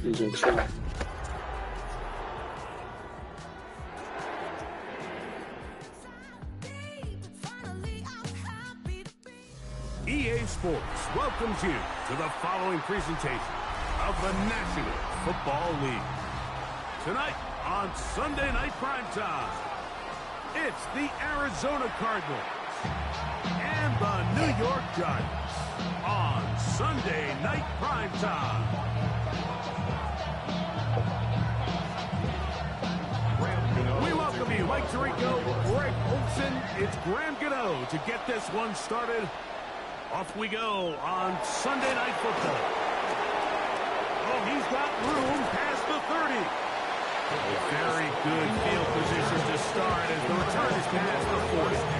injection. EA Sports welcomes you to the following presentation of the National Football League. Tonight on Sunday Night Primetime, it's the Arizona Cardinals and the New York Giants on Sunday Night Primetime. We welcome you, Mike Tirico, Greg Olson. It's Graham Gano to get this one started. Off we go on Sunday Night Football. Oh, he's got room past the 30. Very good field position to start as the return is past the 40.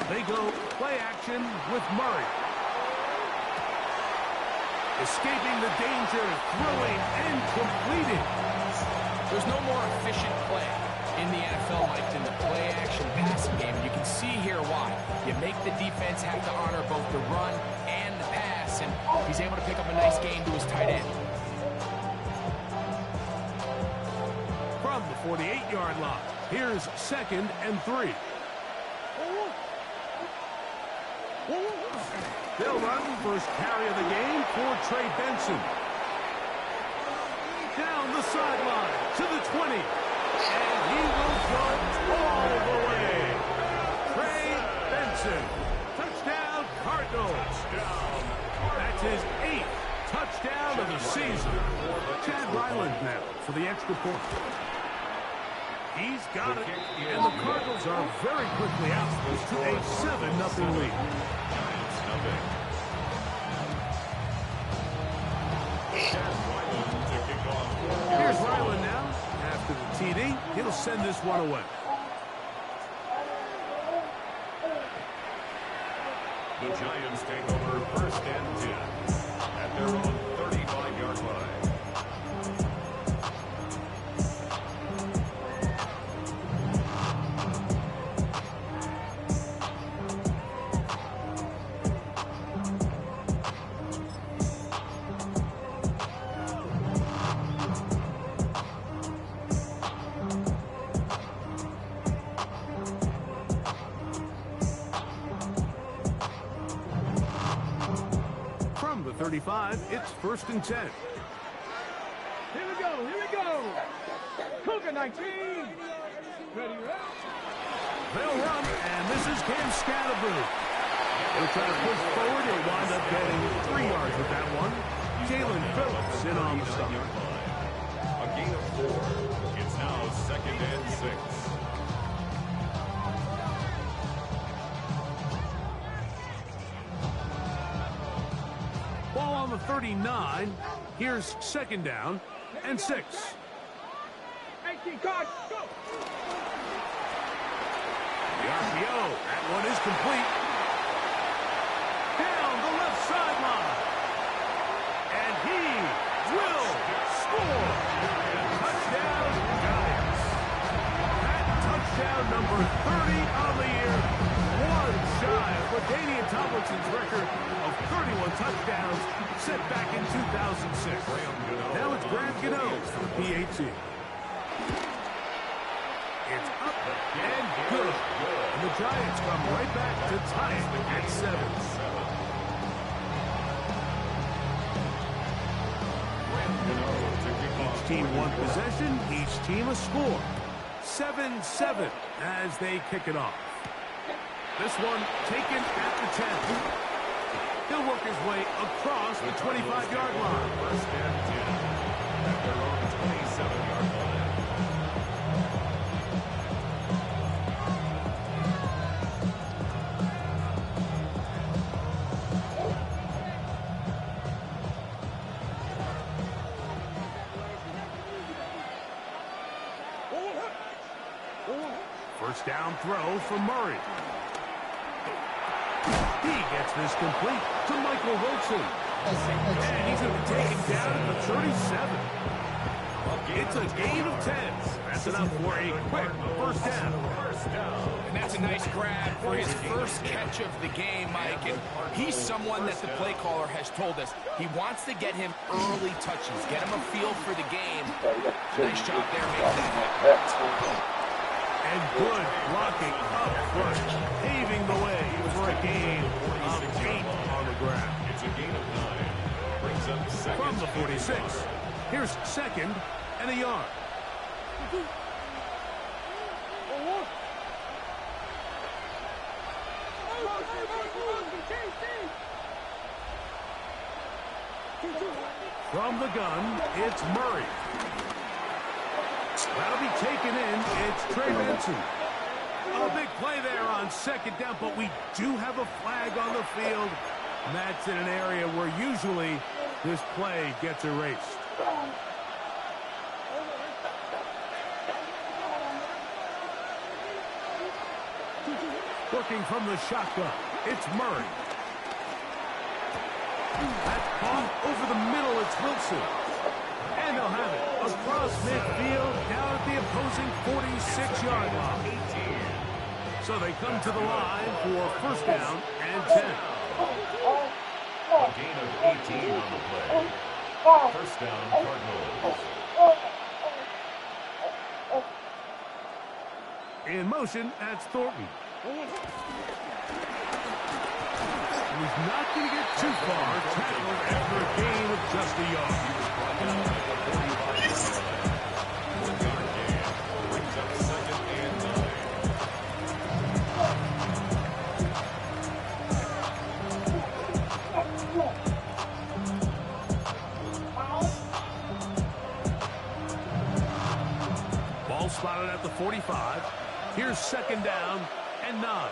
They go play action with Murray. Escaping the danger, throwing and completing. There's no more efficient play in the NFL like in the play-action passing game. You can see here why. You make the defense have to honor both the run and the pass, and he's able to pick up a nice gain to his tight end. From the 48-yard line, here's 2nd and 3. They'll run first carry of the game for Trey Benson. Down the sideline to the 20. And he will go all the way. Trey Benson. Touchdown, Cardinals. That's his 8th touchdown of the season. Chad Ryland now for the extra point. He's got it. And the Cardinals are very quickly out to a 7-0 lead. Here's Ryland now. After the TD, he'll send this one away. The Giants take over 1st and 10 at their own 35-yard line. From the 35, it's 1st and 10. Here we go. Cougar 19. Ready, They'll run, and this is Cam Scatterboo. They'll try to push forward. He'll wind up getting 3 yards with that one. Jalen Phillips in on the stop. A gain of 4. It's now 2nd and 6. Ball on the 39. Here's 2nd down and 6. 18 cards, go. The RPO. That one is complete. Down the left sideline. And he will score. Touchdown, Giants. That touchdown number 30 on the year. One shy of LaDainian Tomlinson's record of 31 touchdowns set back in 2006. Now it's Graham Gano for the PAT. It's up and good. And the Giants come right back to tie it at 7. Each team one possession, each team a score. 7-7 as they kick it off. This one taken at the 10. He'll work his way across the 25-yard line. 1st and 10 at their own 27-yard line. First down throw for Murray. He gets this complete to Michael Wilson. And he's going to be taken down at the 37. It's a gain of 10. That's enough for a quick first down. And that's a nice grab for his first catch of the game, Mike. And he's someone that the play caller has told us he wants to get him early touches, get him a feel for the game. Nice job there making that happen. And good blocking up front, paving the way for a gain of 8 on the ground. It's a gain of 9. Brings up second. From the 46, here's second and a yard. From the gun, it's Murray. That'll be taken in. It's Trey Benson. A big play there on second down, but we do have a flag on the field. And that's in an area where usually this play gets erased. Working from the shotgun, it's Murray. That's caught over the middle, it's Wilson. And they'll have it across midfield down at the opposing 46-yard line. So they come to the line for first down and 10. A gain of 18 on the play. First down, Cardinals. In motion, that's Thornton. And he's not going to get too far. Tackled after a gain of just a yard. Brings up second and 9. Ball spotted at the 45. Here's second down and 9.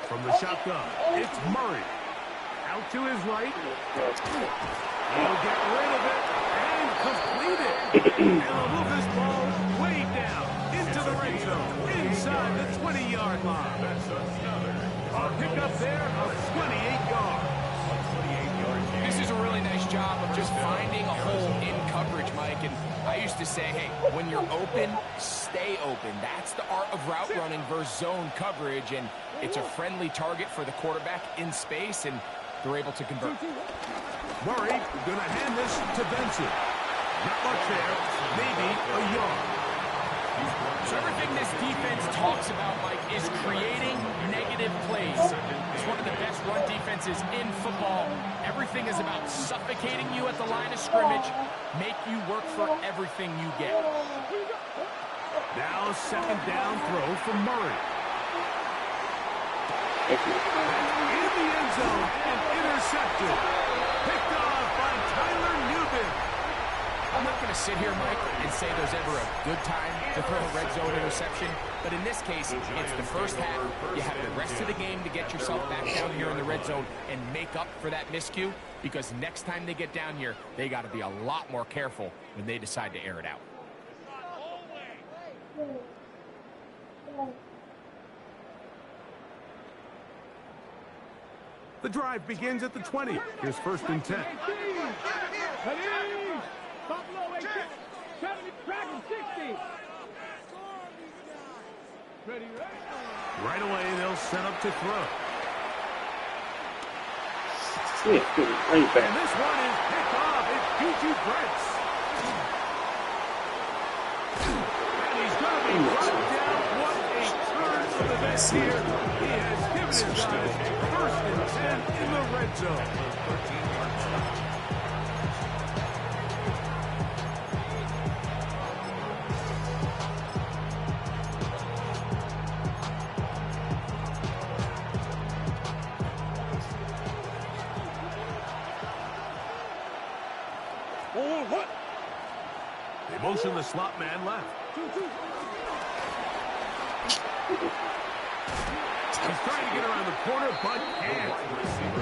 From the shotgun, it's Murray. Out to his right. He'll get rid of it and complete it. And he'll move this ball way down into the red zone, inside the 20-yard line. A pickup there of 28 yards. This is a really nice job of just finding a hole in coverage, Mike. And I used to say, hey, when you're open, stay open. That's the art of route running versus zone coverage. And it's a friendly target for the quarterback in space, and they're able to convert. Murray going to hand this to Benson. Not much there, maybe a yard. So everything this defense talks about, Mike, is creating negative plays. It's one of the best run defenses in football. Everything is about suffocating you at the line of scrimmage, make you work for everything you get. Now a second down throw from Murray. In the end zone and intercepted. Picked off by Tyler Newman. I'm not going to sit here, Mike, and say there's ever a good time to throw a red zone interception, but in this case, it's the first half. You have the rest of the game to get yourself back down here in the red zone and make up for that miscue, because next time they get down here, they got to be a lot more careful when they decide to air it out. The drive begins at the 20. Here's first and 10. Buffalo 80, 70, Dragon 60. Ready, Right away, they'll set up to throw. And this one is picked off. It's Juju Brents. And he's going to be run down. What a turn for the best here. He has given his guys first and 10 in the red zone. They motion the slot man left. He's trying to get around the corner, but can't.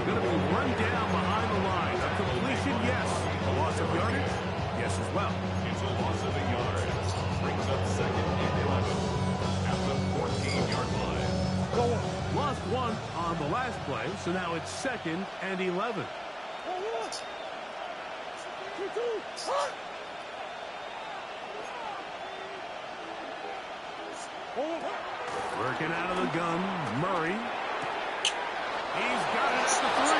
Going to be run down behind the line. A completion, yes. A loss of yardage, yes as well. play, so now it's 2nd and 11. Working out of the gun, Murray. He's got it at the 3.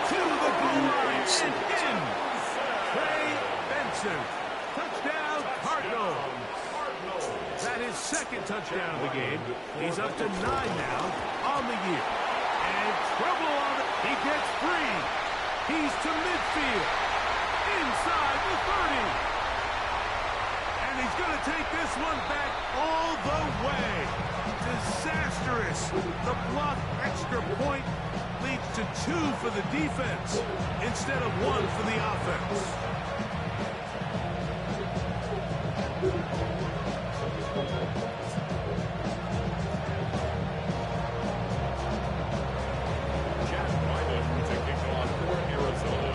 To the goal line and in. Trey Benson. Touchdown, Cardinals. That is 2nd touchdown of the game. He's up to 9 now on the year. And trouble on it. He gets free. He's to midfield. Inside the 30. And he's going to take this one back all the way. Disastrous. The block extra point leads to 2 for the defense instead of 1 for the offense. Jack Ryland to kick off for Arizona.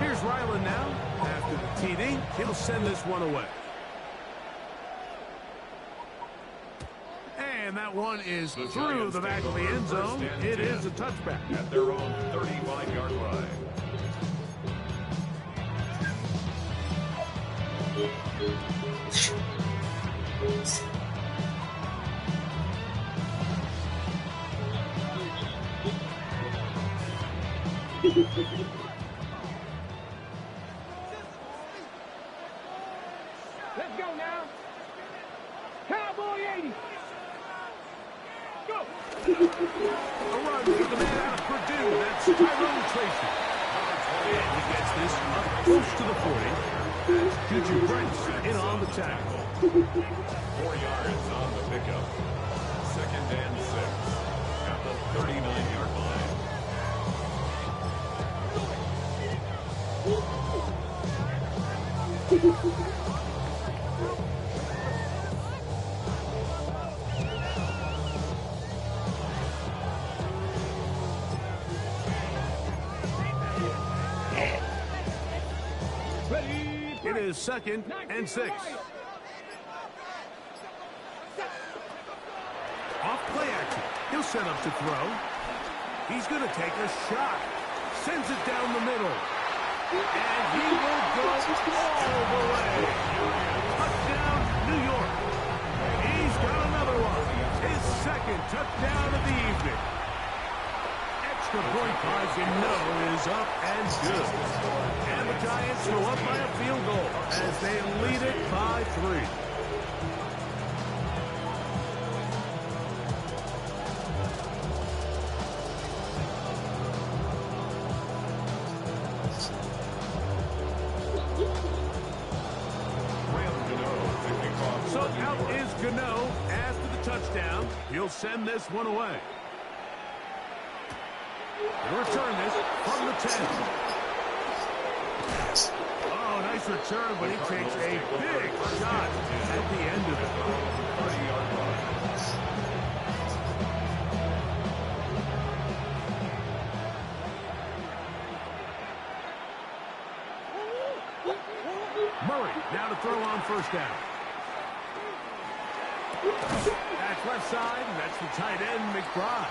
Here's Ryland now. After the TD, he'll send this one away. And that one is through the back of the end zone. It is a touchback. At their own 35-yard line. Let's go now. Cowboy 80. Go. A run to the man out of Purdue. That's Tyrone Tracy. And he gets this up close to the 40. That's Juju Brents in on the tackle. 4 yards on the pickup. 2nd and 6. At the 39-yard line. It is 2nd and 6. Off play action. He'll set up to throw. He's going to take a shot. Sends it down the middle. And he will go all the way. Touchdown, New York. He's got another one. His 2nd touchdown of the evening. Extra point margin is up and good. And the Giants go up by a field goal as they lead it by 3. So out is Gano after the touchdown. He'll send this one away. He'll return this from the 10. Oh, nice return, but he takes a big shot at the end of it. 30-yard line. Murray now to throw on 1st down. That's left side, and that's the tight end, McBride.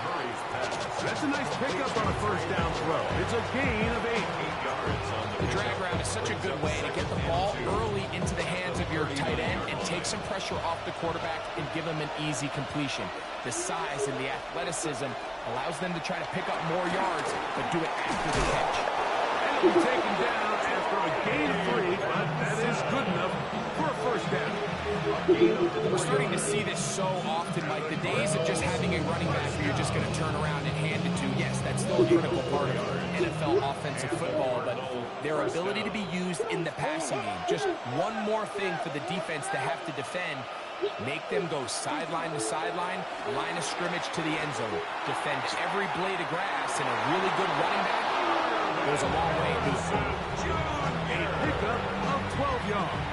That's a nice pickup on a 1st down throw. It's a gain of 8 yards on The drag route is such a good way to get the ball early into the hands of your tight end and take some pressure off the quarterback and give him an easy completion. The size and the athleticism allows them to try to pick up more yards, but do it after the catch. And it'll be taken down after a gain of 3, but that is good enough for a 1st down. We're starting to see this so often, Mike. The days of just having a running back who you're just going to turn around and hand it to, yes, that's still a critical part of NFL offensive football, but their ability to be used in the passing game, just one more thing for the defense to have to defend, make them go sideline to sideline, line of scrimmage to the end zone, defend every blade of grass, and a really good running back goes a long way. A pickup of 12 yards.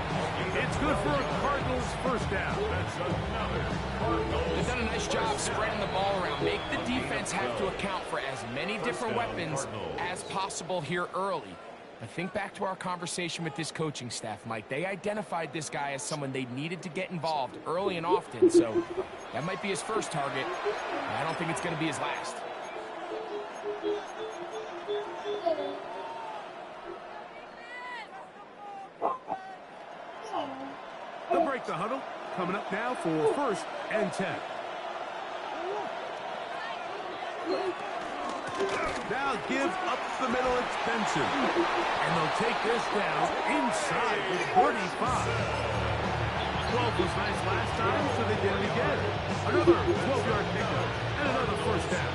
It's good for a Cardinals 1st down. That's another Cardinals. They've done a nice job spreading the ball around. Make the defense have to account for as many different weapons as possible here early. But think back to our conversation with this coaching staff, Mike. They identified this guy as someone they needed to get involved early and often, so that might be his first target. I don't think it's going to be his last. They'll break the huddle. Coming up now for 1st and 10. Now give up the middle, it's Benson. And they'll take this down inside the 35. 12 was nice last time, so they did it again. Another 12-yard pickup and another 1st down.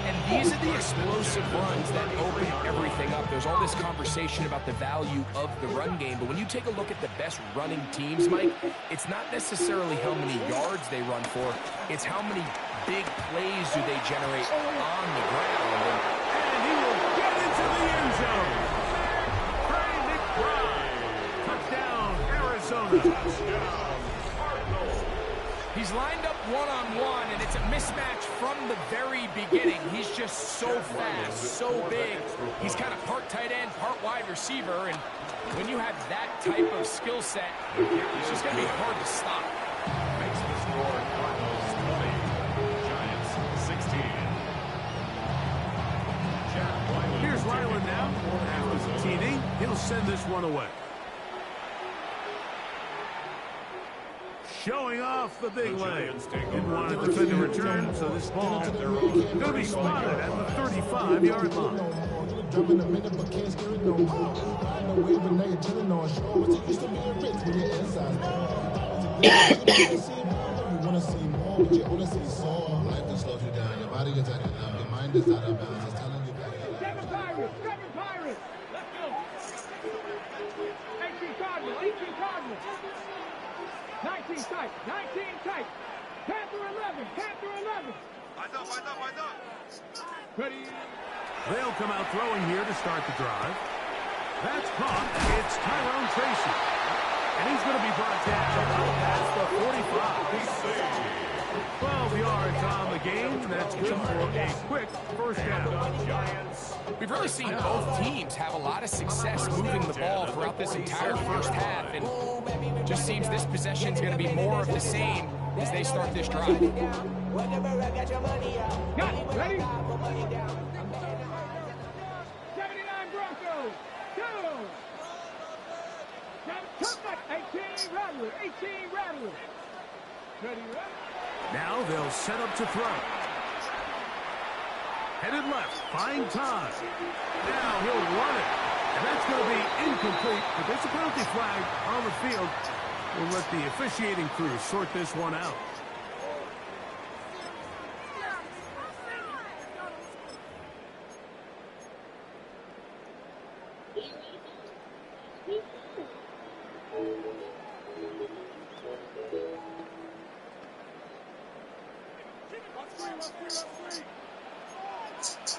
And these are the explosive runs that open everything up. There's all this conversation about the value of the run game, but when you take a look at the best running teams, Mike, it's not necessarily how many yards they run for, it's how many big plays do they generate on the ground. And he will get into the end zone. Trey McBride. Touchdown, Arizona. He's lined up one-on-one, and it's a mismatch from the very beginning. He's just so fast, so big. He's kind of part tight end, part wide receiver, and when you have that type of skill set, it's just going to be hard to stop. Makes the score Cardinals 20, Giants 16. Here's Ryland now. After the TD, he'll send this one away. Showing off the big leg. Didn't want to defend the return, so this ball going to be spotted at the 35-yard line. Seven Pirates. Let's go. 18 Cardinals. 19 tight. Panther 11. Ready. They'll come out throwing here to start the drive. That's caught. It's Tyrone Tracy. And he's going to be brought down past the 45. 12 yards on the game. That's good for a quick 1st down. Giants. We've really seen both teams have a lot of success moving the ball throughout this entire first half, and it just seems this possession is going to be more of the same as they start this drive. Got it. Ready? 79 Broncos. Go. 18 Rattlers. Ready, Now they'll set up to throw. Headed left, buying time. Now he'll run it. And that's going to be incomplete, but there's a penalty flag on the field. We'll let the officiating crew sort this one out.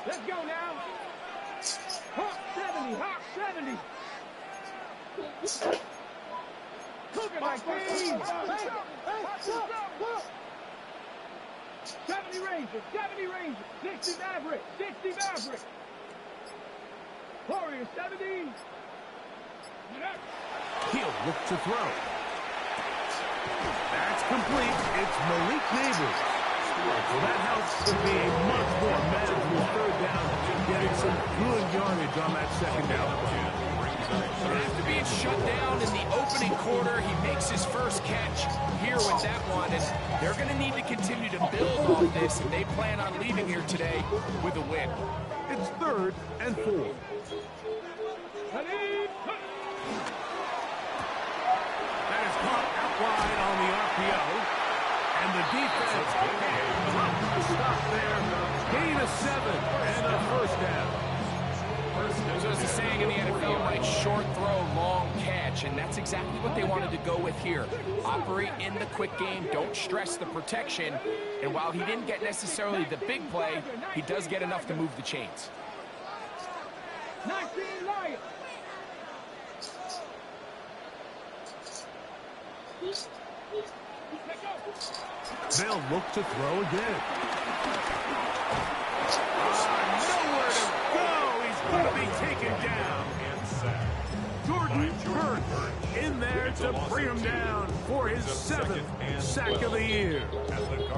Let's go now. Hawk 70. Cooking like these. 70 Rangers. 60 Maverick. Warriors 70. He'll look to throw. That's complete. It's Malik Neighbors. Well, that helps to be a much more manageable 3rd down, getting some good yardage on that 2nd down. After being shut down in the opening quarter, he makes his first catch here with that one, and they're going to need to continue to build on this, and they plan on leaving here today with a win. It's 3rd and 4. That is caught out wide on the RPO. And the defense can't stop there. Gain of 7 and a 1st down. There's a saying in the NFL, like short throw, long catch, and that's exactly what they wanted to go with here. Operate in the quick game, don't stress the protection, and while he didn't get necessarily the big play, he does get enough to move the chains. 19 Lions. They'll look to throw again. Nowhere to go. He's going to be be taken down. Jordan Hurts in there to bring him down for his 7th sack of the year.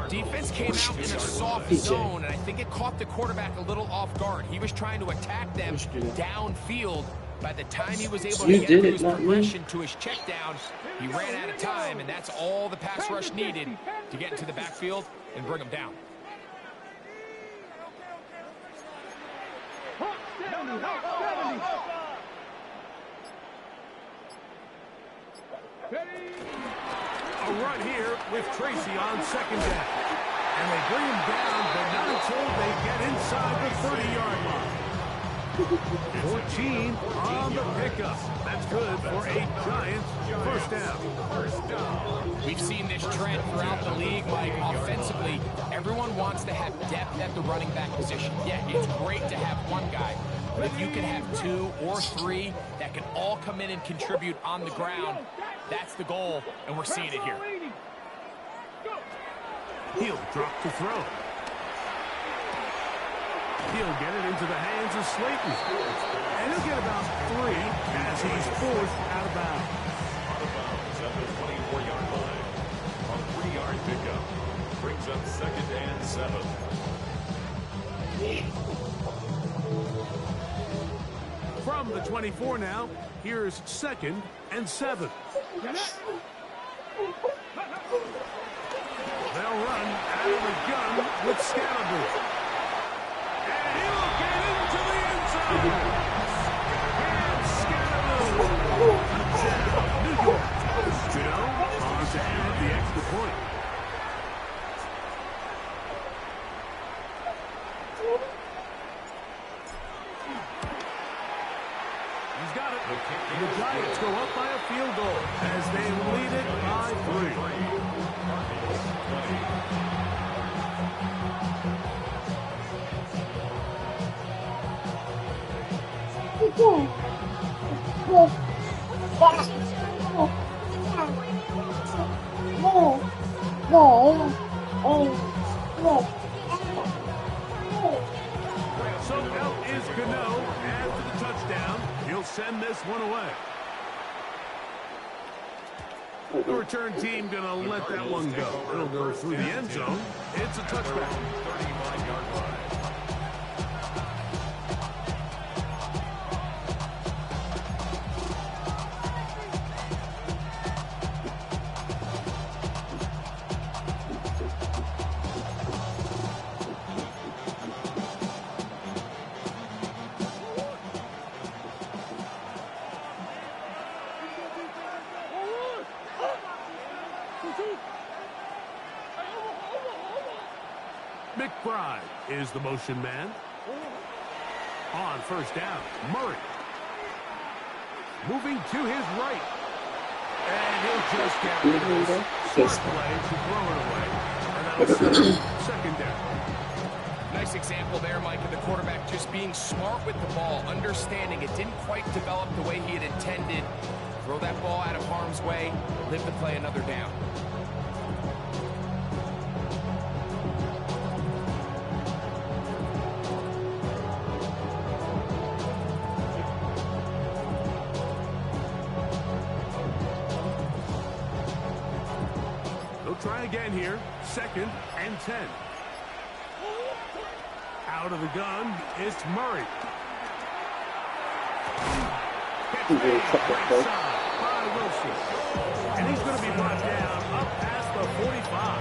Defense came out in a soft zone, and I think it caught the quarterback a little off guard. He was trying to attack them downfield. By the time he was able to get through his progression to his check down, he ran out of time, and that's all the pass rush needed to get into the backfield and bring him down. A run here with Tracy on 2nd down. And they bring him down, but not until they get inside the 30-yard line. 14 on the pickup. That's good for a Giants first down. We've seen this trend throughout the league, Mike. Offensively, everyone wants to have depth at the running back position. Yeah, it's great to have one guy, but if you can have 2 or 3 that can all come in and contribute on the ground, that's the goal, and we're seeing it here. He'll drop to throw. He'll get it into the hands of Slayton. And he'll get about 3 as he's forced out of bounds. Out of bounds at the 24-yard line. A 3-yard pickup. Brings up 2nd and 7. From the 24 now, here's 2nd and 7. They'll run out of the gun with Scalaboo. And he'll get into the end zone. And Scalaboo. Touchdown, New York. Trudeau on to add the extra point. He's got it. The Giants go up by a field goal as they lead it by 3. So out is Gano after the touchdown. He'll send this one away. The return team gonna let that one go. It'll go through the end zone. It's a touchback. 39-yard line. McBride is the motion man. On 1st down, Murray. Moving to his right. And he'll just get rid of this. Smart play to throw it away. And that'll set up 2nd down. Nice example there, Mike, of the quarterback just being smart with the ball, understanding it didn't quite develop the way he had intended. Throw that ball out of harm's way, live to play another down. Try again here. 2nd and 10. Out of the gun, it's Murray. Right side by Wilson. And he's going to be brought down up past the 45.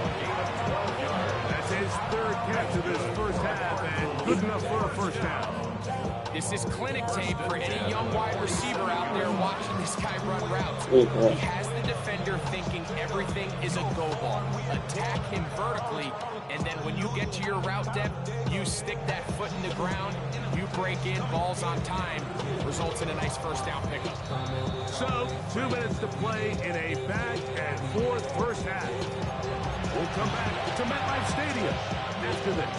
That's his 3rd catch of this first half, and good enough for a first down. This is clinic tape for any young wide receiver out there watching this guy run routes. He has the defender thinking everything is a go ball. Attack him vertically, and then when you get to your route depth, you stick that foot in the ground, you break in, balls on time, results in a nice first down pickup. So, 2 minutes to play in a back-and-forth first half. We'll come back to MetLife Stadium after this.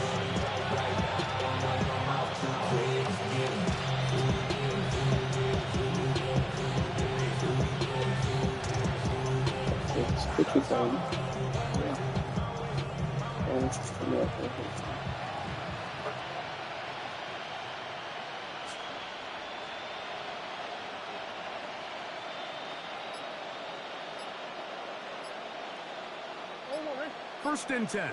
1st and 10.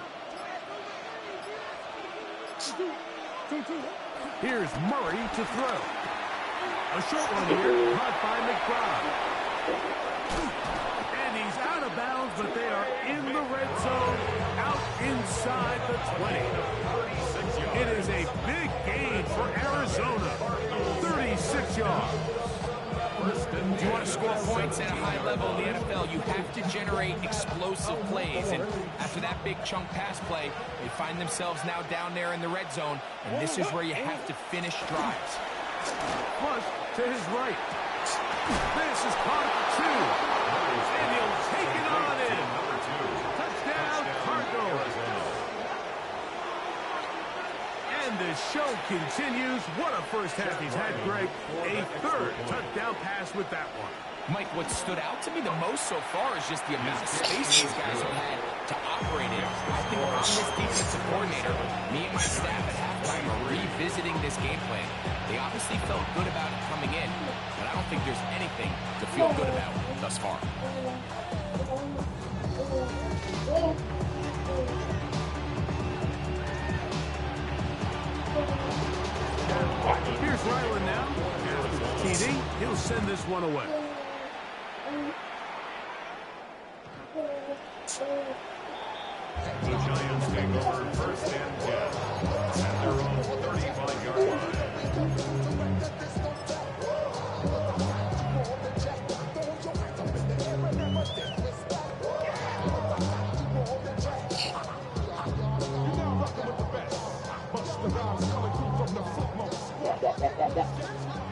Here's Murray to throw. A short one here, caught by McBride. And he's out of bounds, but they are in the red zone, out inside the 20. It is a big gain for Arizona. 36 yards. If you want to score points at a high level in the NFL, you have to generate explosive plays. And after that big chunk pass play, they find themselves now down there in the red zone. And this is where you have to finish drives. Plus, to his right. This is caught at 2. And he'll take it on in. Touchdown, Cardinals. And the show continues. What a first half he's had, Greg. A 3rd touchdown pass with that one. Mike, what stood out to me the most so far is just the amount of space these guys have had to operate in. I think I'm this defensive coordinator. Me and my staff at halftime are revisiting this game plan. They obviously felt good about it coming in, but I don't think there's anything to feel good about thus far. Here's Ryland now. TD, he'll send this one away. The Giants take over 1st and 10 at their own 35-yard line.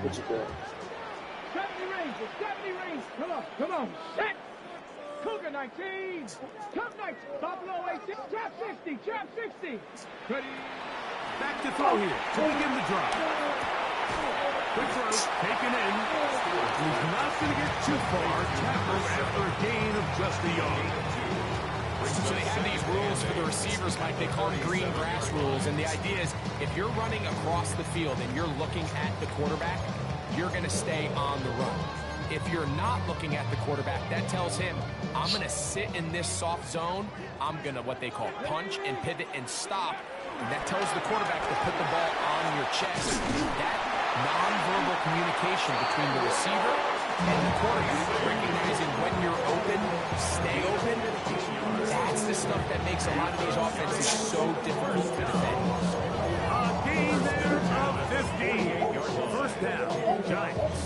What you doing? 70 range. Come on. Set. Cougar 19. Top 19. Buffalo 18. Trap 60. Ready. Back to throw here to begin the drive. Quick throw, taken in. He's not going to get too far. Tackled after a gain of just a yard. So they have these rules for the receivers, Mike. They call them green grass rules. And the idea is if you're running across the field and you're looking at the quarterback, you're going to stay on the run. If you're not looking at the quarterback, that tells him, I'm going to sit in this soft zone. I'm going to what they call punch and pivot and stop. And that tells the quarterback to put the ball on your chest. That nonverbal communication between the receiver and the quarterback, recognizing when you're open, stay open, that's the stuff that makes a lot of these offenses so difficult to defend. A gain there of 15. 1st down, Giants.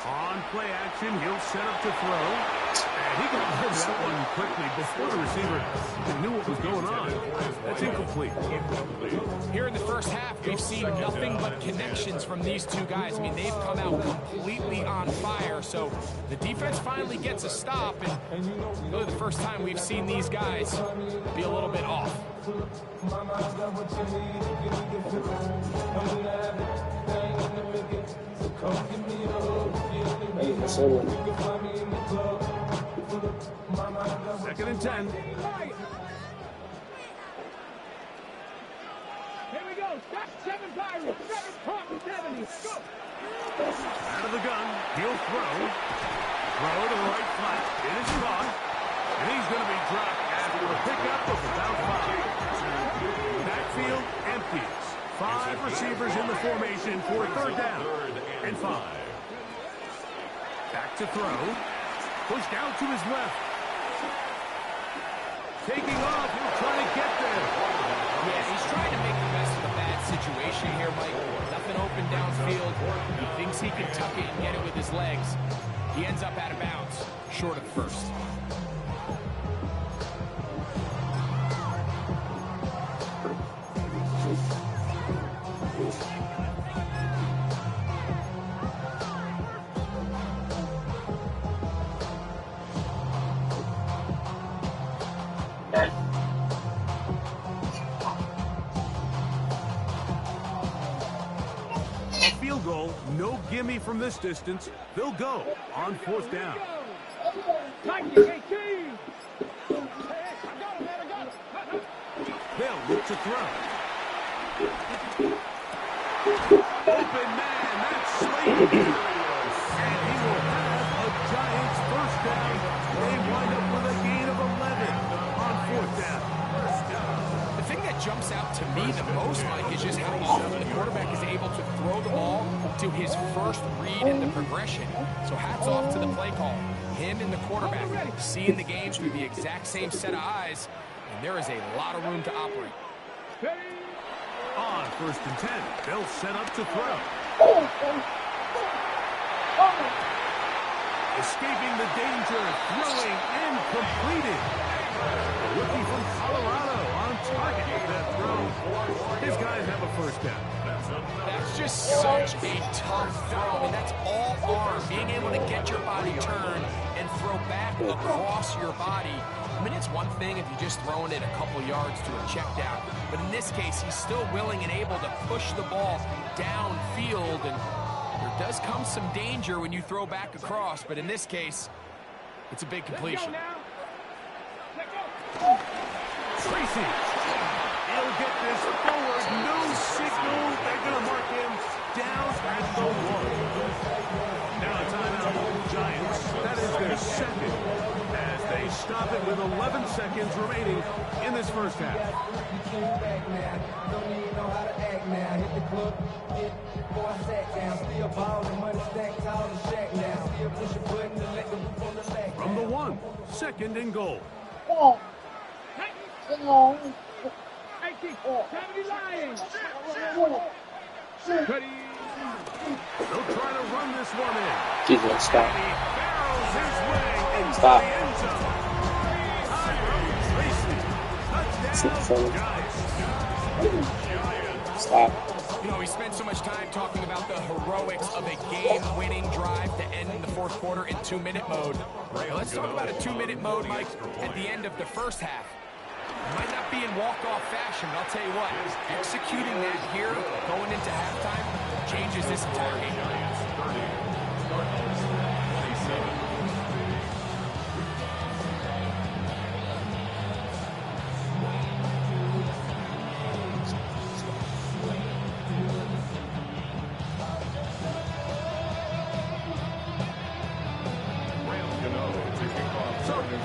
On play action, he'll set up to throw. And he got rid of that one quickly before the receiver knew what was going on. That's incomplete. Here in the first half, we've seen nothing but connections from these two guys. I mean, they've come out completely on fire. So the defense finally gets a stop. And really the first time we've seen these guys be a little bit off. Second and 10. Here we go. Stop 7 Pirates. 7 Pop 70. Go. Out of the gun. He'll throw. Throw to the right flat. It is caught. And he's going to be dropped after a pickup of about 5. Backfield empties. 5 receivers in the formation for 3rd down and 5. Back to throw. Pushed out to his left. Taking off. He'll try to get there. Yeah, he's trying to make the best of a bad situation here, Mike. Nothing open downfield. He thinks he can tuck it and get it with his legs. He ends up out of bounds, short of 1st. No gimme from this distance. They'll go on 4th down. They'll To throw. Open man, that's Slayton. And he will have a Giants first down. They wind up with a gain of 11 on fourth down. The thing that jumps out to me the most, Mike, is just how often the quarterback is able to throw the ball to his first read in the progression. So hats off to the play call. Him and the quarterback seeing the game through the exact same set of eyes, and there is a lot of room to operate. On first and 10, they'll set up to throw. Escaping the danger, throwing and completed. A rookie from Colorado on target with that throw. His guys have a first down. That's just such a tough throw. I mean, that's all arm. Being able to get your body turned and throw back across your body. I mean, it's one thing if you're just throwing it a couple yards to a check down. But in this case, he's still willing and able to push the ball downfield. And there does come some danger when you throw back across. But in this case, it's a big completion. Tracy. He'll get this forward. No signal. They're going to mark him down at the 1. Now a timeout. Giants. That is their second. As they stop it with 11 seconds remaining in this first half. From the 1, second and goal. They'll try to run this one in. Jesus, stop. And he barrels his way into Stop. the end zone. Tyrone Tracy. Touchdown, Giants. Stop. You know, we spent so much time talking about the heroics of a game-winning drive to end in the fourth quarter in 2-minute mode. Let's talk about a 2-minute mode, Mike, at the end of the first half. It might not be in walk-off fashion, but I'll tell you what, executing that here, going into halftime, changes this entire game. Giants 30, Cardinals 27.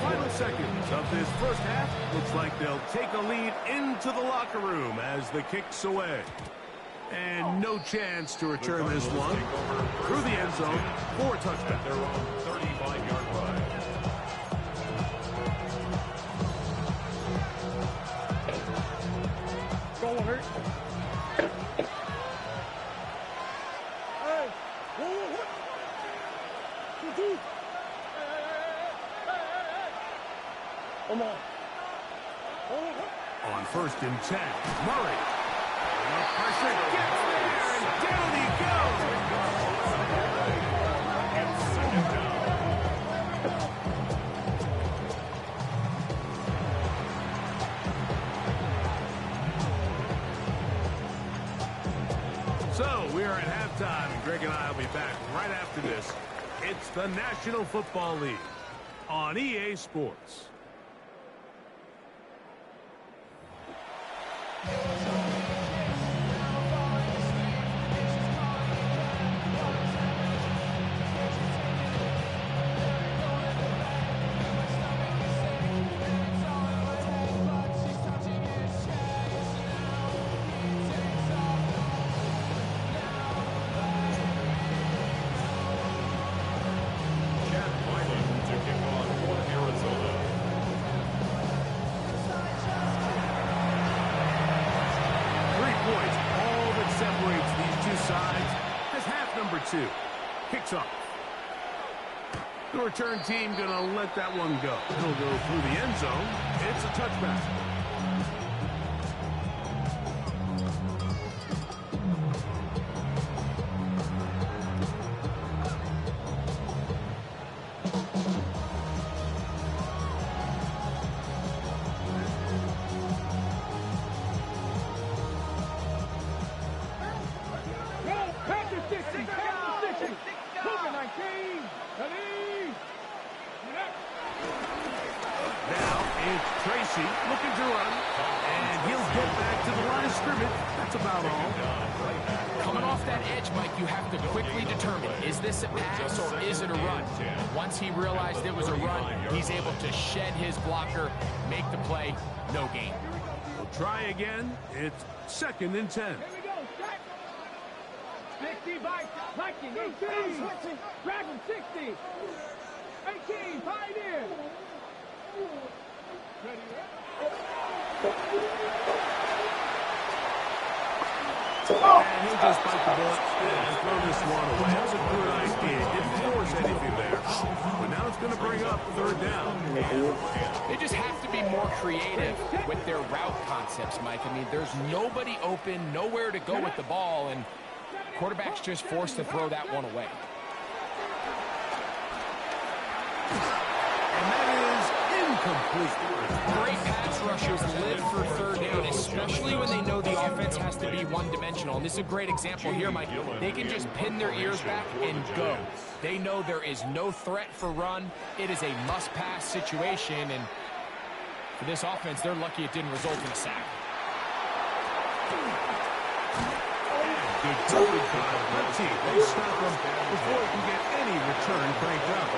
Final seconds of this first half. Looks like they'll take a lead into the locker room as the kick's away. And no chance to return this one through the end zone for a touchdown. Their own 35-yard line. Go hurt. Hey, whoa. Come on. On first and 10, Murray. The pressure gets there, and down he goes. Second down. So we are at halftime, and Greg and I will be back right after this. It's the National Football League on EA Sports. Chad Wyland to kick off for Arizona. 3 points, all that separates these two sides, as half number 2 kicks off. The return team going to let that one go. It'll go through the end zone. It's a touchback. Now It's Tracy looking to run. And he'll get back to the line of scrimmage. That's about all. Coming off that edge, Mike, you have to quickly determine, is this a pass or is it a run? Once he realized it was a run, he's able to shed his blocker, make the play, no gain. We'll try again. It's 2nd and 10. Here we go, set. 60 by Viking, 18. Dragon, 60. 18, Pioneer. Ready, And he'll just bite the bullet and throw this one away. That's a good idea. Didn't force anything there. But now it's going to bring up 3rd down. They just have to be more creative with their route concepts, Mike. I mean, there's nobody open, nowhere to go with the ball, and quarterback's just forced to throw that one away. And that is incomplete. Great pass rushers live for 3rd down, especially when they know the offense has to be one-dimensional. And this is a great example here, Mike. They can just pin their ears back and go. They know there is no threat for run. It is a must-pass situation, and for this offense, they're lucky it didn't result in a sack. Good coverage by the team. They stop him before he can get any return cranked up.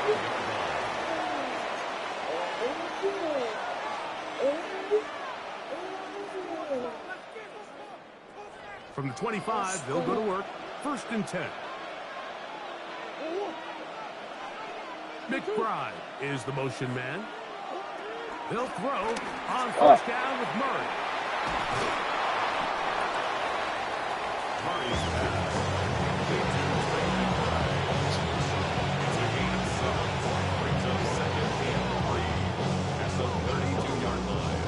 From the 25, they'll go to work. 1st and 10. McBride is the motion man. They'll throw on 1st down with Murray. Murray's pass. It's a gain of 7. Brings up 2nd and 3 at the 32-yard line.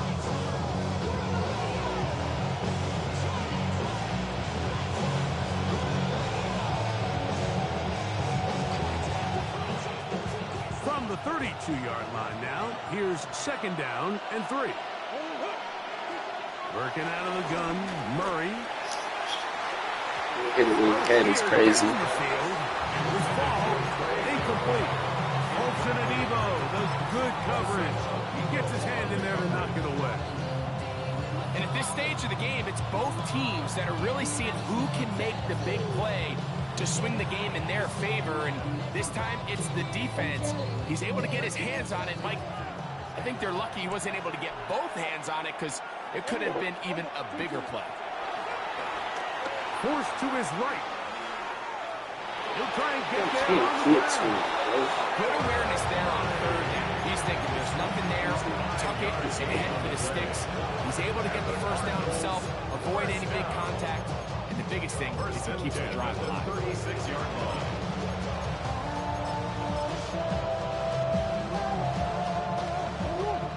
From the 32-yard line now, here's 2nd down and 3. Working out of the gun, Murray. Hit it with his head is crazy. Down the field, with ball, incomplete. Olsen and Evo does good coverage. He gets his hand in there to knock it away. And at this stage of the game, it's both teams that are really seeing who can make the big play to swing the game in their favor, and this time it's the defense. He's able to get his hands on it. Mike, I think they're lucky he wasn't able to get both hands on it, because it could have been even a bigger play. Forced to his right. He'll try and get there Can't on the get to ground. it. Good awareness there on 3rd down. He's thinking there's nothing there. Tuck it and head for the sticks. He's able to get the 1st down himself, avoid any big contact, and the biggest thing is he keeps the drive alive. 36-yard line.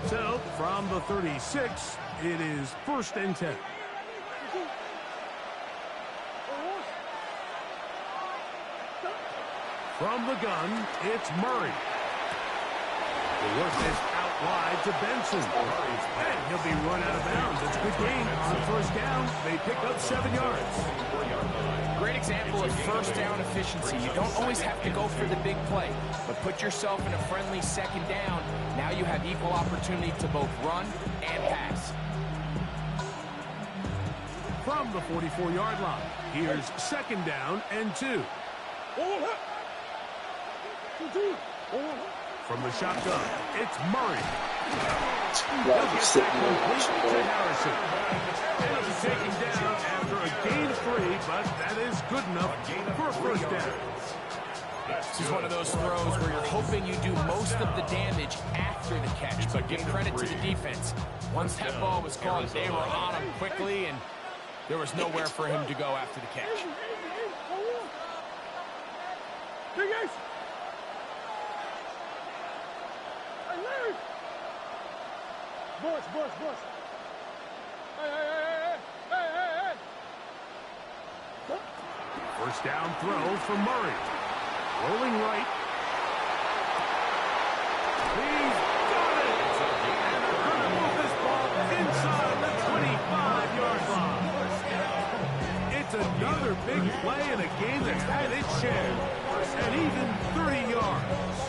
So, from the 36, it is 1st and 10. From the gun, it's Murray. The work is out wide to Benson. And he'll be run out of bounds. It's a good gain on 1st down. They pick up 7 yards. Great example of 1st down efficiency. You don't always have to go for the big play, but put yourself in a friendly 2nd down. Now you have equal opportunity to both run and pass. From the 44-yard line, here's 2nd down and 2. From the shotgun, it's Murray. While you're sitting there To watching that. Harrison. It'll be taken down after a gain of 3, but that is good enough for a 1st down. This is one of those throws where you're hoping you do most of the damage after the catch, but give credit to the defense. Once that ball was caught, they were on him quickly, and there was nowhere for him to go after the catch. Bush. Hey. 1st down throw for Murray. Rolling right. He's got it! And they're going to move this ball inside the 25-yard line. It's another big play in a game that's had its share. And even 30 yards.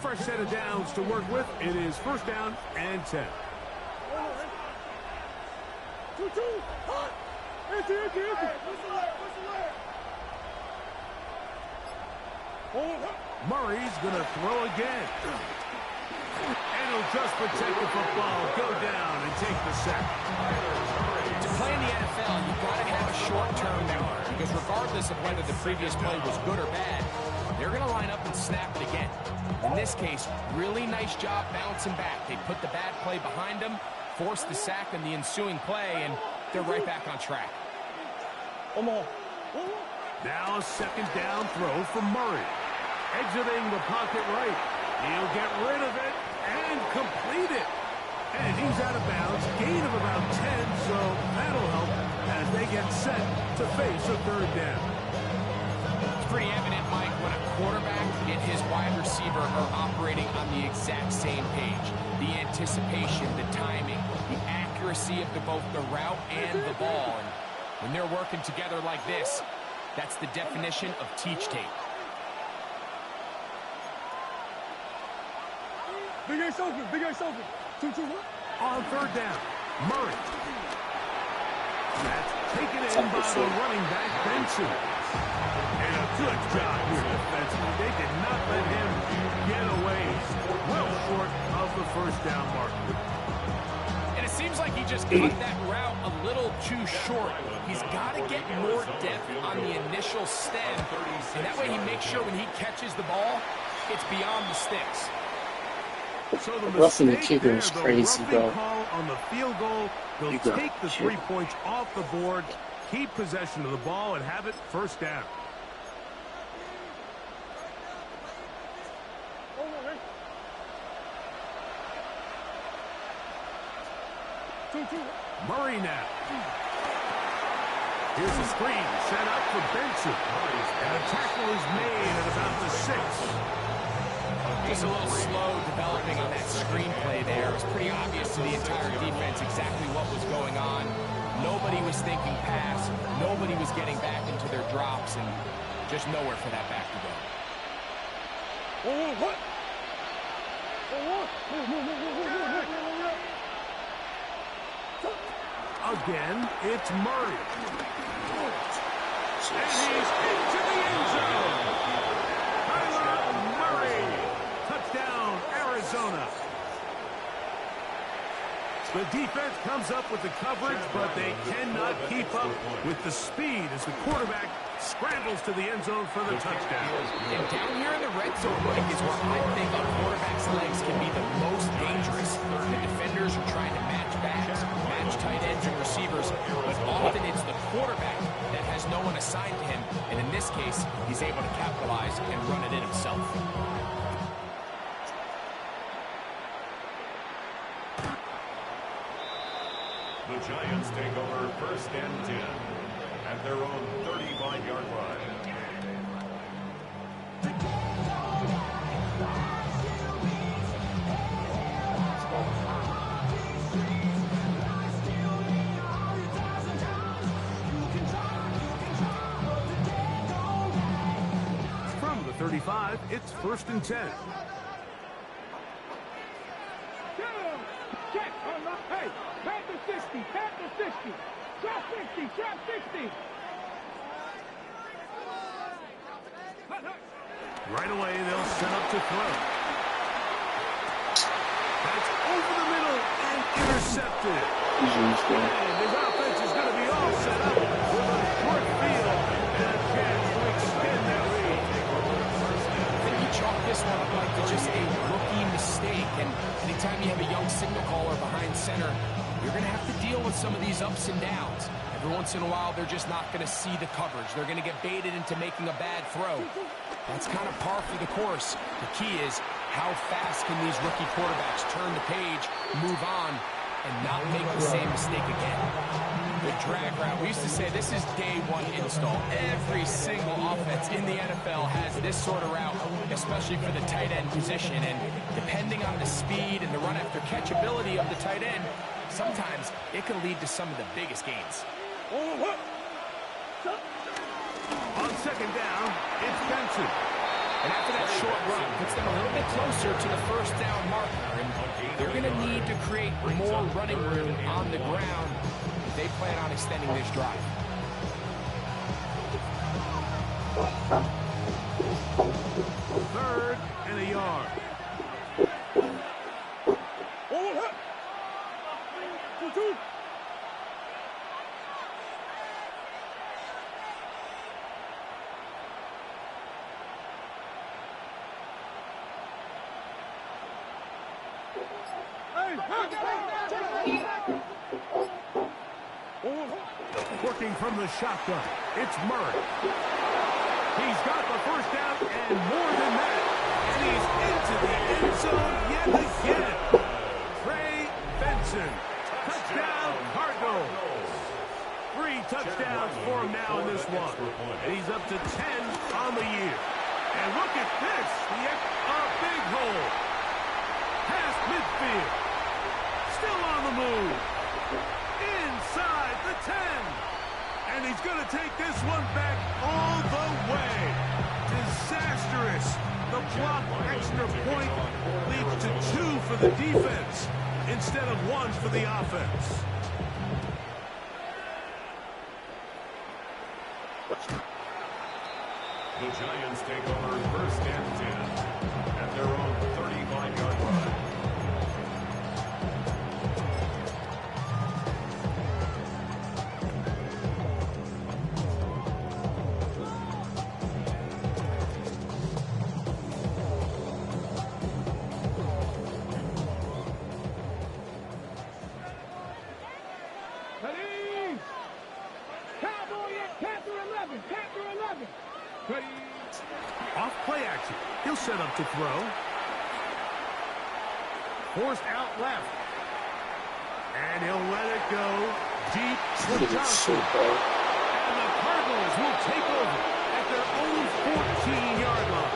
fresh set of downs to work with. It is first down and 10. Murray's going to throw again. And he'll just protect the football, go down, and take the sack. To play in the NFL, you've got to have a short-term memory, because regardless of whether the previous play was good or bad, they're going to line up and snap it again. In this case, really nice job bouncing back. They put the bad play behind them, forced the sack in the ensuing play, and they're right back on track. Now a second down throw from Murray. Exiting the pocket right. He'll get rid of it and complete it. And he's out of bounds, gain of about 10, so that'll help as they get set to face a third down. It's pretty evident, Mike, when a quarterback and his wide receiver are operating on the exact same page. The anticipation, the timing, the accuracy of both the route and the ball. And when they're working together like this, that's the definition of teach tape. Big Ace open, Big Ace open. 2-2-1. On third down, Murray. That's taken in by the running back, Benson. And a good job here defensively. They did not let him get away well short of the first down mark. And it seems like he just cut that route a little too short. He's got to get more depth on the initial stem, and that way he makes sure when he catches the ball, it's beyond the sticks. So the Roughing the mistake kicker there, is the crazy, roughing bro. call on the field goal. They'll You got take the shit. 3 points off the board, keep possession of the ball, and have it first down. Murray now. Here's a screen set up for Benson. And a tackle is made at about the 6. Just a little slow developing on that screenplay there. It was pretty obvious to the entire defense exactly what was going on. Nobody was thinking pass. Nobody was getting back into their drops, and just nowhere for that back to go. Again, it's Murray. And he's into the end zone. Kyler Murray. Touchdown, Arizona. The defense comes up with the coverage, but they cannot keep up with the speed as the quarterback scrambles to the end zone for the touchdown. And down here in the red zone, Mike, is where I think a quarterback's legs can be the most dangerous. The defenders are trying to match backs, match tight ends and receivers, but often it's the quarterback that has no one assigned to him, and in this case, he's able to capitalize and run it in himself. The Giants take over first and 10 at their own 35-yard line. From the 35, it's first and 10. Check on the, hey, Panther 60, Panther 60, trap 60, trap 60. Right away, they'll set up to throw. That's over the middle and intercepted. And his offense is going to be all set up with a short field and a chance to extend that lead. I think you chalk this one up like to just a rookie mistake, and anytime you have a young signal caller behind center, you're going to have to deal with some of these ups and downs. Every once in a while, they're just not going to see the coverage. They're going to get baited into making a bad throw. That's kind of par for the course. The key is how fast can these rookie quarterbacks turn the page, move on, and not make the same mistake again. The drag route. We used to say this is day one install. Every single offense in the NFL has this sort of route, especially for the tight end position. And depending on the speed and the run after catch ability of the tight end, sometimes it can lead to some of the biggest gains. On second down, it's Benson. And after that short run, puts them a little bit closer to the first down marker. And they're going to need to create more running room on the ground if they plan on extending this drive. Third and a yard. Working from the shotgun, it's Murray. He's got the first down and more than that. And he's into the end zone yet again. Trey Benson. Touchdown, Cardinals. 3 touchdowns for him now in this one. And he's up to 10 on the year. And look at this. A big hole. Past midfield. Still on the move. Inside the 10. And he's going to take this one back all the way. Disastrous. The block extra point leads to 2 for the defense instead of 1 for the offense. The Giants take over first and 10 at their own 35-yard line. Off play action. He'll set up to throw. Forced out left. And he'll let it go deep to Johnson. And the Cardinals will take over at their own 14-yard line.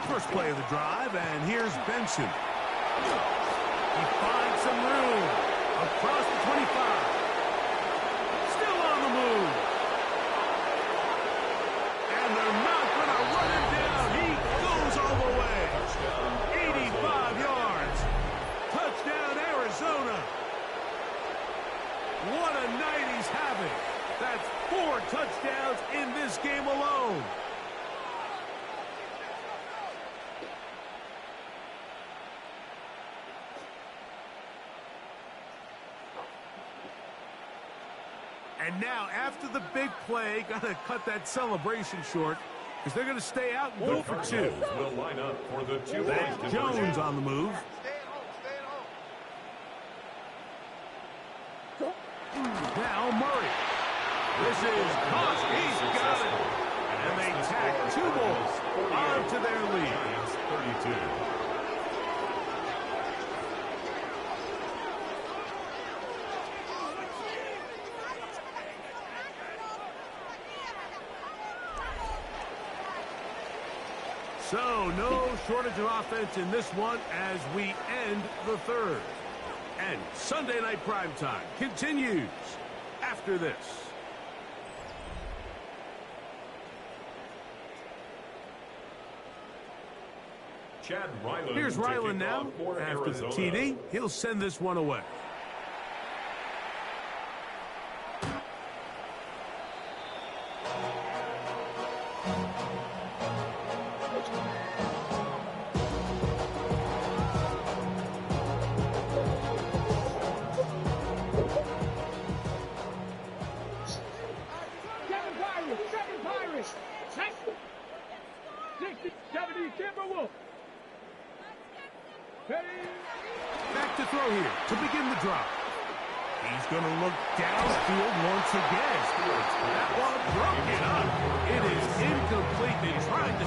First play of the drive, and here's Benson. He finds some room across the 25. Still on the move. And they're not going to run him down. He goes all the way. 85 yards. Touchdown, Arizona. What a night he's having. That's 4 touchdowns in this game alone. And now, after the big play, got to cut that celebration short because they're going to stay out and go for 2. Will line up for the 2. That's Jones on the move. Now Murray. This is caught. He's got it. And they tack 2 balls onto their lead. 32. So, no shortage of offense in this one as we end the third. And Sunday Night Primetime continues after this. Chad Ryland. Here's Ryland now. After Arizona. the TD, he'll send this one away. Seven Pirates. 60, 70 Timberwolves. Back to throw here to begin the drop. He's going to look downfield once again. That ball broken up. It is incomplete. They tried to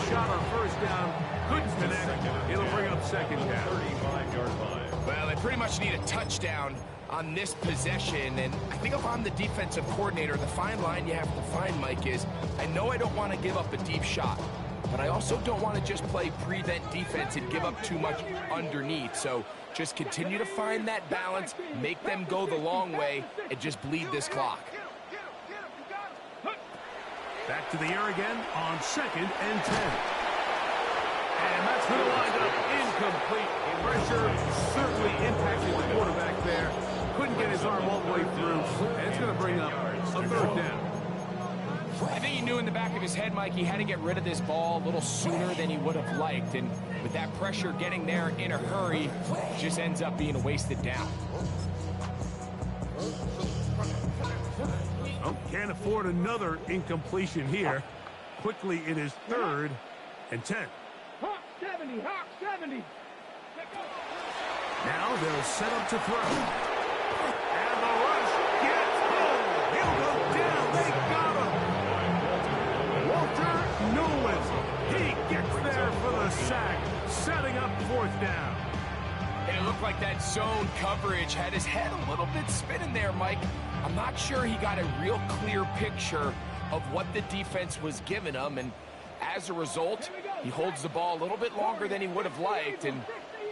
second down. 35-yard line. Well, they pretty much need a touchdown on this possession, and I think if I'm the defensive coordinator, the fine line you have to find, Mike, is I know I don't want to give up a deep shot, but I also don't want to just play prevent defense and give up too much underneath. So just continue to find that balance, make them go the long way, and just bleed this clock. Back to the air again on 2nd and 10. And that's going to wind up incomplete. Pressure certainly impacted the quarterback there. Couldn't get his arm all the way through. And it's going to bring up a 3rd down. I think he knew in the back of his head, Mike, he had to get rid of this ball a little sooner than he would have liked. And with that pressure getting there in a hurry, it just ends up being a wasted down. Oh, can't afford another incompletion here. Quickly, it is 3rd and 10. Hawk 70, Hawk 70. Now they'll set up to throw. And the rush gets home. He'll go down. They got him. Walter Nolan. He gets there for the sack, setting up 4th down. And it looked like that zone coverage had his head a little bit spinning there, Mike. I'm not sure he got a real clear picture of what the defense was giving him, and as a result, he holds the ball a little bit longer than he would have liked, and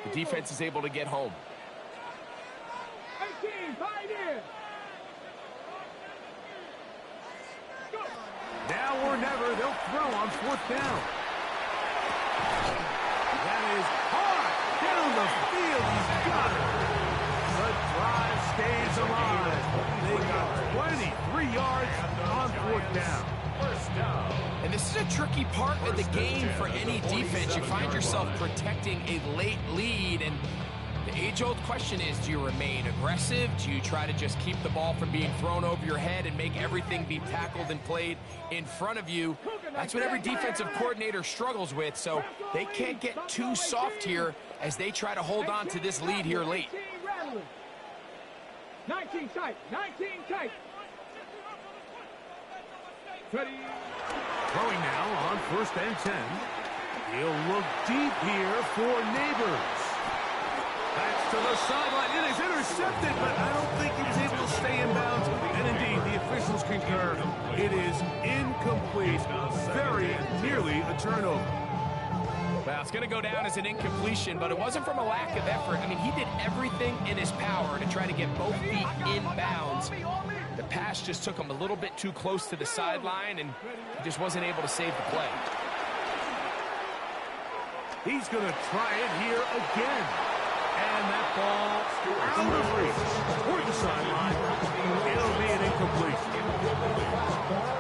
the defense is able to get home. 18, Pioneer. Now or never, they'll throw on 4th down. That is hard down the field. He's got it. The drive stays alive. They got 23 yards on 4th down. First down. And this is a tricky part of the game for any defense. You find yourself protecting a late lead, and the age-old question is, do you remain aggressive? Do you try to just keep the ball from being thrown over your head and make everything be tackled and played in front of you? That's what every defensive coordinator struggles with, so they can't get too soft here as they try to hold on to this lead here late. 19 tight, 19 tight. Ready. Throwing now on 1st and 10. He'll look deep here for Neighbors. That's to the sideline. It is intercepted, but I don't think he was able to stay in bounds. And indeed, the officials concur. It is incomplete. Very nearly a turnover. Well, it's going to go down as an incompletion, but it wasn't from a lack of effort. I mean, he did everything in his power to try to get both feet in bounds. The pass just took him a little bit too close to the sideline, and he just wasn't able to save the play. He's going to try it here again. And that ball out of reach toward the sideline. It'll be an incompletion.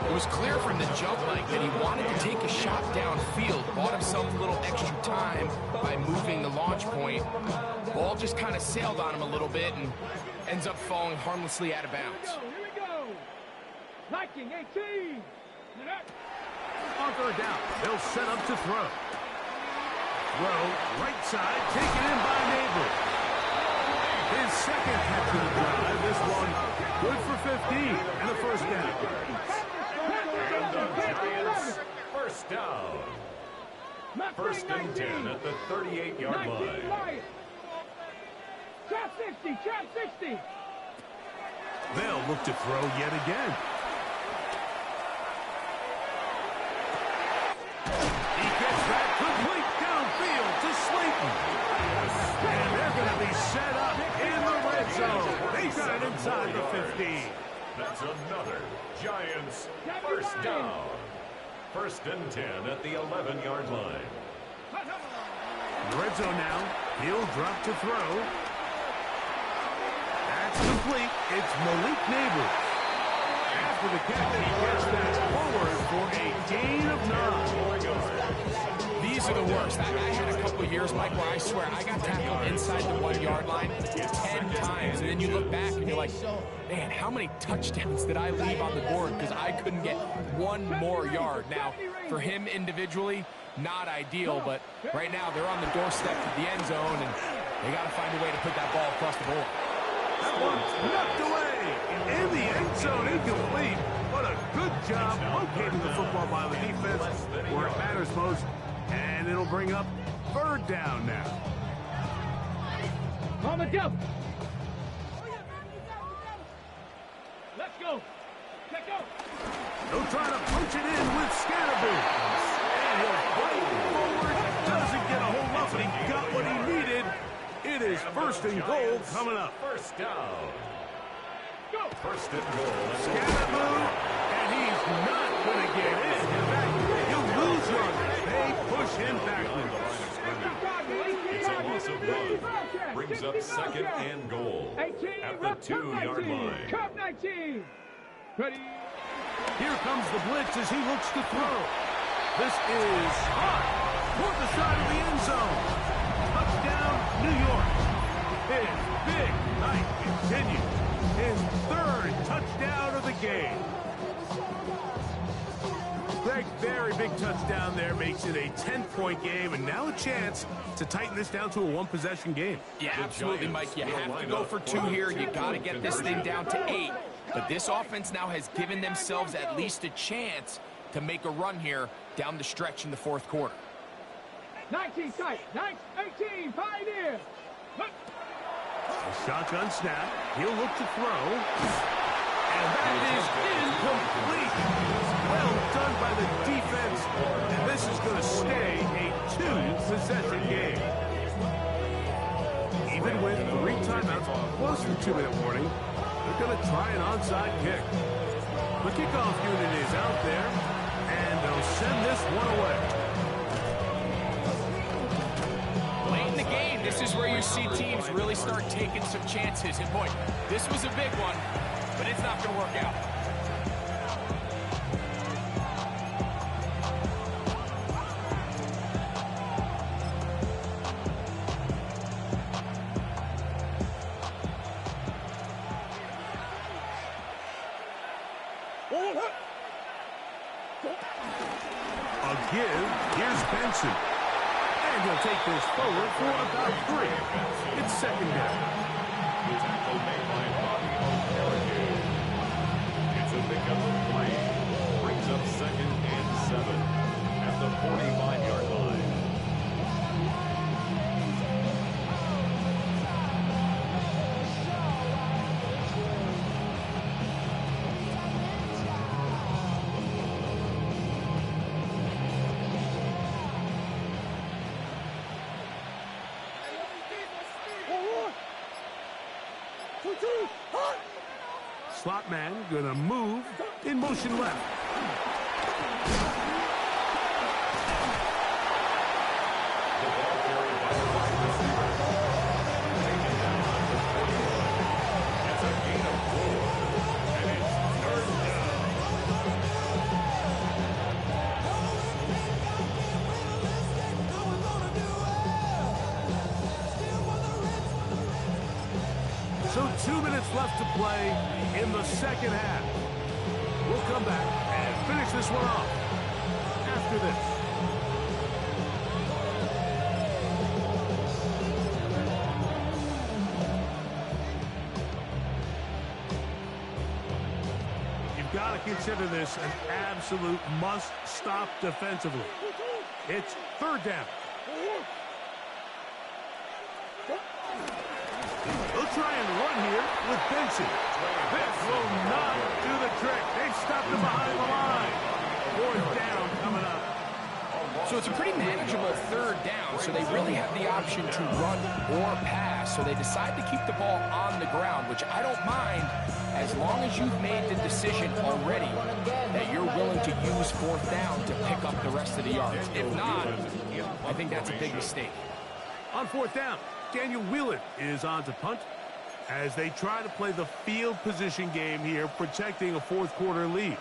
It was clear from the jump, Mike, that he wanted to take a shot downfield, bought himself a little extra time by moving the launch point. Ball just kind of sailed on him a little bit and ends up falling harmlessly out of bounds. Here we go. Liking 18. On 3rd down, they'll set up to throw. Throw, right side, taken in by Neighbors. His 2nd catch of the drive. This one good for 15 and a 1st down. And the Giants, first down. 1st and 10 at the 38-yard line. Trap 60, trap 60. They'll look to throw yet again. He gets that complete downfield to Slayton. And they're going to be set up in the red zone. They got it inside the 15. That's another Giants first down. 1st and 10 at the 11-yard line. Red zone now. He'll drop to throw. That's complete. It's Malik Neighbors. After the catch, he gets that forward for a gain of 9. These are the worst. I had a couple of years, Mike, where I swear I got tackled inside the 1-yard line 10 times. And then you look back and you're like, man, how many touchdowns did I leave on the board because I couldn't get one more yard? Now, for him individually, not ideal, but right now they're on the doorstep to the end zone, and they got to find a way to put that ball across the board. That one's knocked away. In the end zone, incomplete. What a good job locating the football by the defense where it matters most. And it'll bring up 3rd down now. On the double. Let's go. Let's go. He'll try to punch it in with Scatterby. And he'll fight forward. Doesn't get a hold up, but he got what he needed. It is first and goal coming up. First down. Go. First and goal. Scatterby, and he's not going to get in. In fact, he'll lose runners. They push him backwards. It's a loss of one. Brings up second and goal 18, at the 2-yard line. Cup 19. Ready. Here comes the blitz as he looks to throw. This is hot toward the side of the end zone. Touchdown, New York. His big night continues. His third touchdown of the game. Greg, very big touchdown there, makes it a 10-point game, and now a chance to tighten this down to a one-possession game. Yeah, absolutely, Mike. You have to go for 2 here. You got to get this thing down to 8. But this offense now has given themselves at least a chance to make a run here down the stretch in the fourth quarter. 19 tight. 18. Pioneer. Look. A shotgun snap. He'll look to throw. And that is incomplete. Well done by the defense. And this is going to stay a 2-possession game. Even with 3 timeouts plus the 2-minute warning, they're going to try an onside kick. The kickoff unit is out there, and they'll send this one away. Late in the game, this is where you see teams really start taking some chances. And boy, this was a big one, but it's not going to work out. A give. Here's Benson. And he'll take this forward for about 3. It's second down. The tackle made by Bobby O'Carrigan. It's a pickup play. Brings up second and 7 at the 45-yard line. Slot man gonna move in motion left. The ball carried by the wide receiver. Taken down at the 41. It's a gain of 4. And it's third down. So 2 minutes left to play in the second half. We'll come back and finish this one off after this. You've got to consider this an absolute must-stop defensively. It's third down. They'll try and run here with Benson. This will not do the trick. They've stopped him behind the line. Fourth down coming up. So it's a pretty manageable third down, so they really have the option to run or pass. So they decide to keep the ball on the ground, which I don't mind as long as you've made the decision already that you're willing to use fourth down to pick up the rest of the yards. If not, I think that's a big mistake. On fourth down, Daniel Whelan is on to punt as they try to play the field position game here, protecting a fourth quarter lead.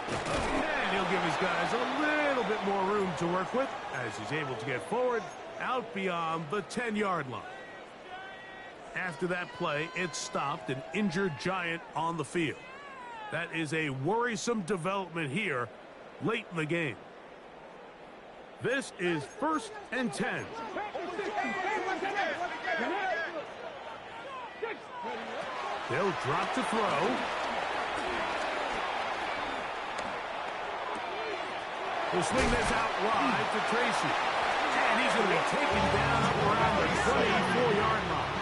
And he'll give his guys a little bit more room to work with as he's able to get forward out beyond the 10-yard line. After that play, it stopped an injured Giant on the field. That is a worrisome development here late in the game. This is 1st and 10. They'll drop to throw. He'll swing this out wide to Tracy. And he's going to be taken down around the 24-yard line.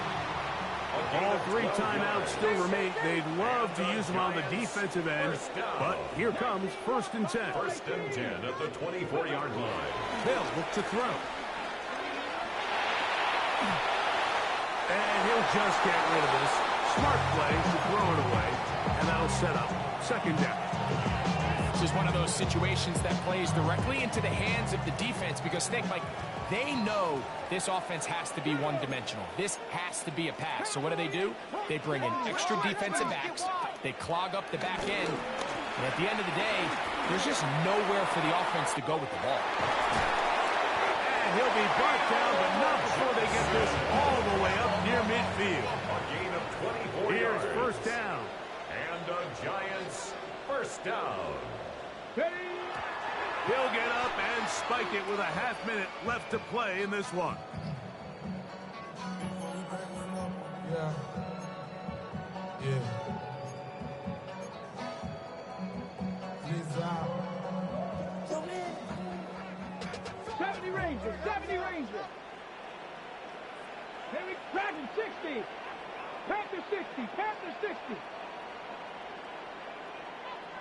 All 3 timeouts still remain. They'd love to use them on the defensive end, but here comes 1st and 10. 1st and 10 at the 24-yard line. They'll look to throw. And he'll just get rid of this. Smart play to throw it away, and that'll set up 2nd down. This is one of those situations that plays directly into the hands of the defense because, Snake, like, they know this offense has to be one-dimensional. This has to be a pass. So what do? They bring in extra defensive backs. They clog up the back end. And at the end of the day, there's just nowhere for the offense to go with the ball. And he'll be brought down, but not before they get this all the way up near midfield. A gain of 24 Here's yards. 1st down. And the Giants 1st down. He'll get up and spike it with a half-minute left to play in this one. Yeah. 70 Rangers, 70 Rangers. Henry Dragon 60. Panther 60, Panther 60.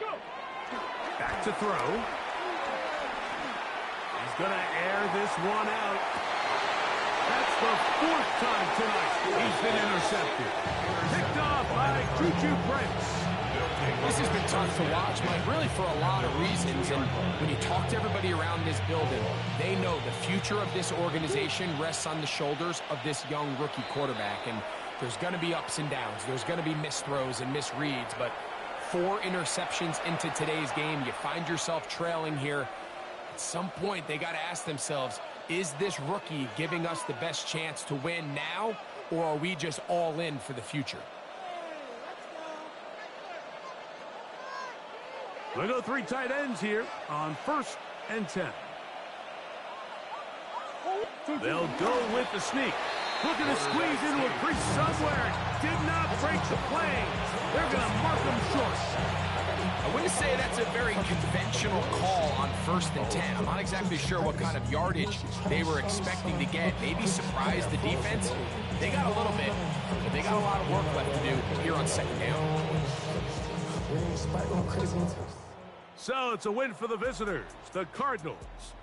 Go. Back to throw. He's going to air this one out. That's the 4th time tonight he's been intercepted. Picked off by Juju Brents. This has been tough to watch, Mike, really for a lot of reasons. And when you talk to everybody around this building, they know the future of this organization rests on the shoulders of this young rookie quarterback. And there's going to be ups and downs. There's going to be missed throws and misreads. But 4 interceptions into today's game, you find yourself trailing here. At some point, they got to ask themselves, is this rookie giving us the best chance to win now, or are we just all in for the future? We'll go 3 tight ends here on 1st and 10. They'll go with the sneak. Looking to squeeze into a crease somewhere. Did not break the plane. They're going to mark them short. I wouldn't say that's a very conventional call on 1st and 10. I'm not exactly sure what kind of yardage they were expecting to get. Maybe surprise the defense. They got a little bit, but they got a lot of work left to do here on 2nd down. So it's a win for the visitors, the Cardinals.